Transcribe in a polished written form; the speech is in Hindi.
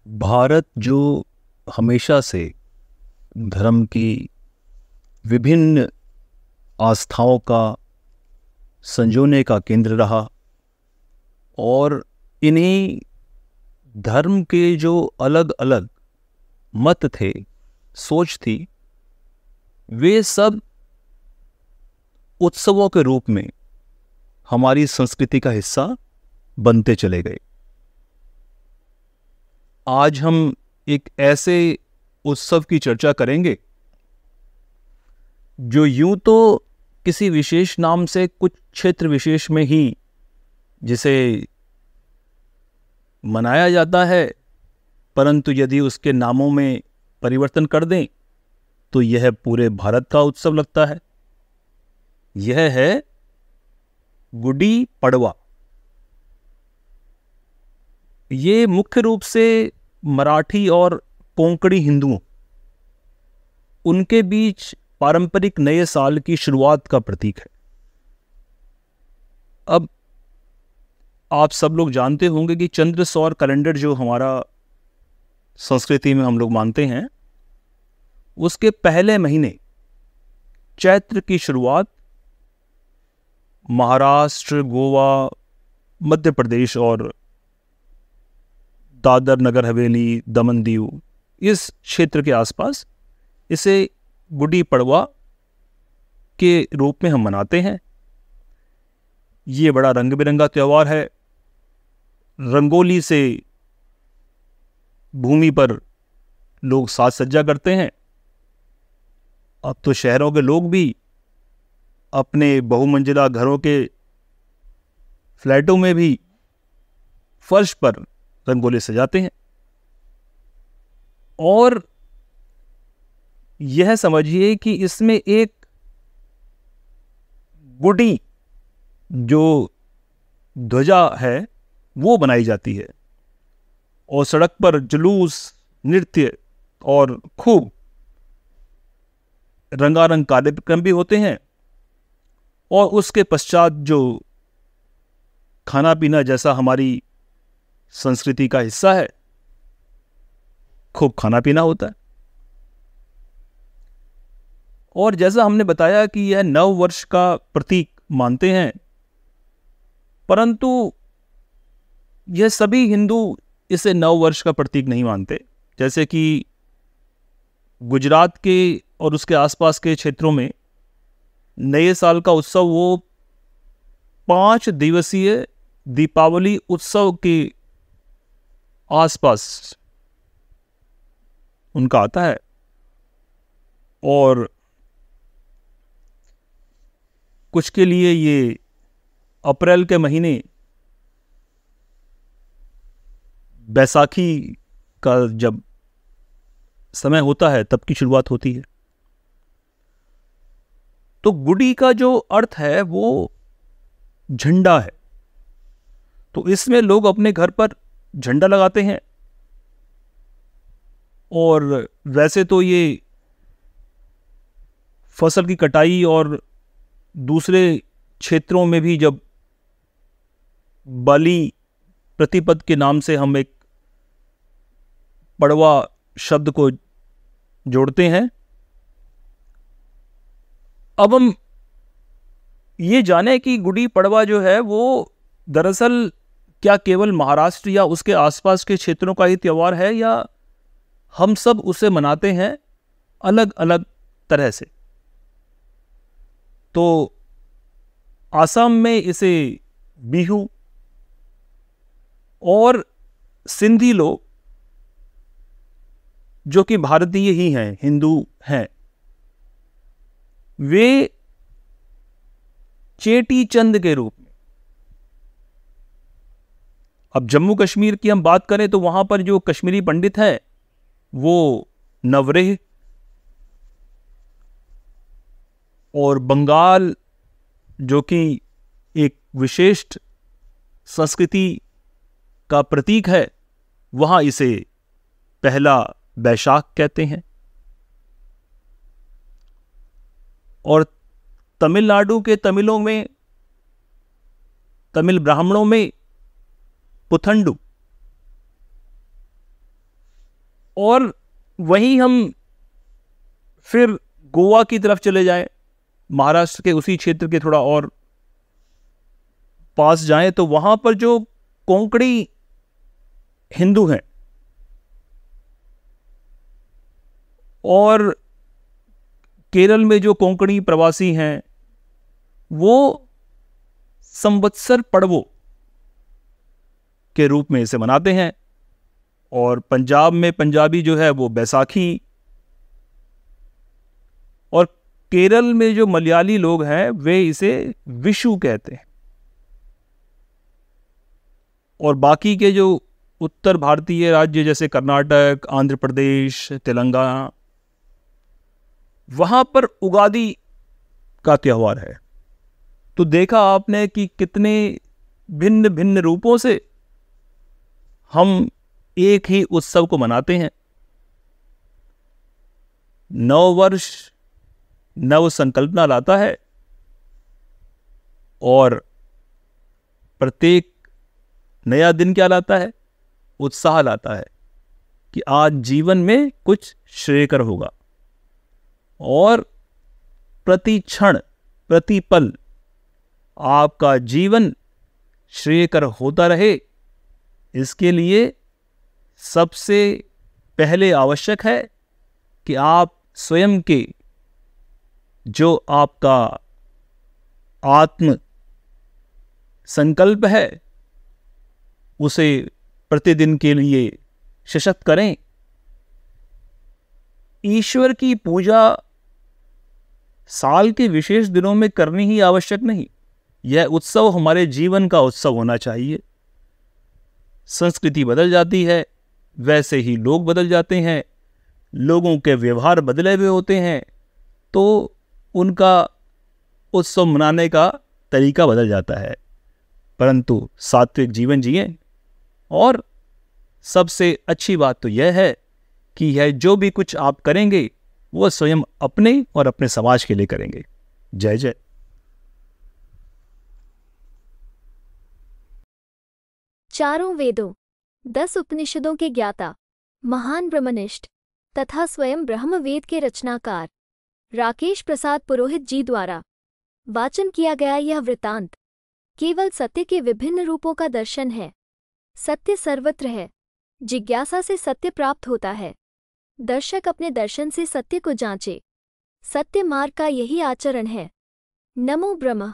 भारत जो हमेशा से धर्म की विभिन्न आस्थाओं का संजोने का केंद्र रहा और इन्हीं धर्म के जो अलग अलग मत थे, सोच थी, वे सब उत्सवों के रूप में हमारी संस्कृति का हिस्सा बनते चले गए। आज हम एक ऐसे उत्सव की चर्चा करेंगे जो यूं तो किसी विशेष नाम से कुछ क्षेत्र विशेष में ही जिसे मनाया जाता है, परंतु यदि उसके नामों में परिवर्तन कर दें तो यह पूरे भारत का उत्सव लगता है। यह है गुड़ी पड़वा। ये मुख्य रूप से मराठी और कोंकणी हिंदुओं उनके बीच पारंपरिक नए साल की शुरुआत का प्रतीक है। अब आप सब लोग जानते होंगे कि चंद्र सौर कैलेंडर जो हमारा संस्कृति में हम लोग मानते हैं, उसके पहले महीने चैत्र की शुरुआत महाराष्ट्र, गोवा, मध्य प्रदेश और दादर नगर हवेली, दमन दीव, इस क्षेत्र के आसपास इसे गुड़ी पड़वा के रूप में हम मनाते हैं। ये बड़ा रंग बिरंगा त्यौहार है। रंगोली से भूमि पर लोग साज सज्जा करते हैं। अब तो शहरों के लोग भी अपने बहुमंजिला घरों के फ्लैटों में भी फर्श पर रंगोली सजाते हैं। और यह समझिए कि इसमें एक गुड़ी जो ध्वजा है वो बनाई जाती है और सड़क पर जुलूस, नृत्य और खूब रंगारंग कार्यक्रम भी होते हैं। और उसके पश्चात जो खाना पीना जैसा हमारी संस्कृति का हिस्सा है, खूब खाना पीना होता है। और जैसा हमने बताया कि यह नव वर्ष का प्रतीक मानते हैं, परंतु यह सभी हिंदू इसे नव वर्ष का प्रतीक नहीं मानते। जैसे कि गुजरात के और उसके आसपास के क्षेत्रों में नए साल का उत्सव वो 5 दिवसीय दीपावली उत्सव के आसपास उनका आता है। और कुछ के लिए ये अप्रैल के महीने बैसाखी का जब समय होता है तब की शुरुआत होती है। तो गुड़ी का जो अर्थ है वो झंडा है। तो इसमें लोग अपने घर पर झंडा लगाते हैं। और वैसे तो ये फसल की कटाई और दूसरे क्षेत्रों में भी जब बलि प्रतिपद के नाम से हम एक पड़वा शब्द को जोड़ते हैं। अब हम ये जाने कि गुड़ी पड़वा जो है वो दरअसल क्या केवल महाराष्ट्र या उसके आसपास के क्षेत्रों का ही त्यौहार है, या हम सब उसे मनाते हैं अलग अलग तरह से। तो आसाम में इसे बिहू, और सिंधी लोग जो कि भारतीय ही हैं, हिंदू हैं, वे चेटी चंद के रूप में। अब जम्मू कश्मीर की हम बात करें तो वहां पर जो कश्मीरी पंडित हैं वो नवरेह, और बंगाल जो कि एक विशिष्ट संस्कृति का प्रतीक है, वहां इसे पहला बैशाख कहते हैं। और तमिलनाडु के तमिलों में, तमिल ब्राह्मणों में पुथंडु, और वहीं हम फिर गोवा की तरफ चले जाएं, महाराष्ट्र के उसी क्षेत्र के थोड़ा और पास जाएं, तो वहां पर जो कोंकणी हिंदू हैं और केरल में जो कोंकणी प्रवासी हैं, वो संवत्सर पर्वो के रूप में इसे मनाते हैं। और पंजाब में पंजाबी जो है वो बैसाखी, और केरल में जो मलयाली लोग हैं वे इसे विशु कहते हैं। और बाकी के जो उत्तर भारतीय राज्य जैसे कर्नाटक, आंध्र प्रदेश, तेलंगाना, वहां पर उगादी का त्योहार है। तो देखा आपने कि कितने भिन्न भिन्न रूपों से हम एक ही उत्सव को मनाते हैं। नव वर्ष नव संकल्पना लाता है और प्रत्येक नया दिन क्या लाता है? उत्साह लाता है कि आज जीवन में कुछ श्रेयकर होगा। और प्रति क्षण प्रति पल आपका जीवन श्रेयकर होता रहे, इसके लिए सबसे पहले आवश्यक है कि आप स्वयं के जो आपका आत्म संकल्प है उसे प्रतिदिन के लिए सशक्त करें। ईश्वर की पूजा साल के विशेष दिनों में करनी ही आवश्यक नहीं, यह उत्सव हमारे जीवन का उत्सव होना चाहिए। संस्कृति बदल जाती है, वैसे ही लोग बदल जाते हैं, लोगों के व्यवहार बदले हुए होते हैं, तो उनका उत्सव मनाने का तरीका बदल जाता है। परंतु सात्विक जीवन जिएं। और सबसे अच्छी बात तो यह है कि यह जो भी कुछ आप करेंगे वो स्वयं अपने और अपने समाज के लिए करेंगे। जय जय। चारों वेदों 10 उपनिषदों के ज्ञाता, महान ब्रह्मनिष्ठ तथा स्वयं ब्रह्मवेद के रचनाकार राकेश प्रसाद पुरोहित जी द्वारा वाचन किया गया यह वृतांत केवल सत्य के विभिन्न रूपों का दर्शन है। सत्य सर्वत्र है, जिज्ञासा से सत्य प्राप्त होता है। दर्शक अपने दर्शन से सत्य को जांचे। सत्य मार्ग का यही आचरण है। नमो ब्रह्म।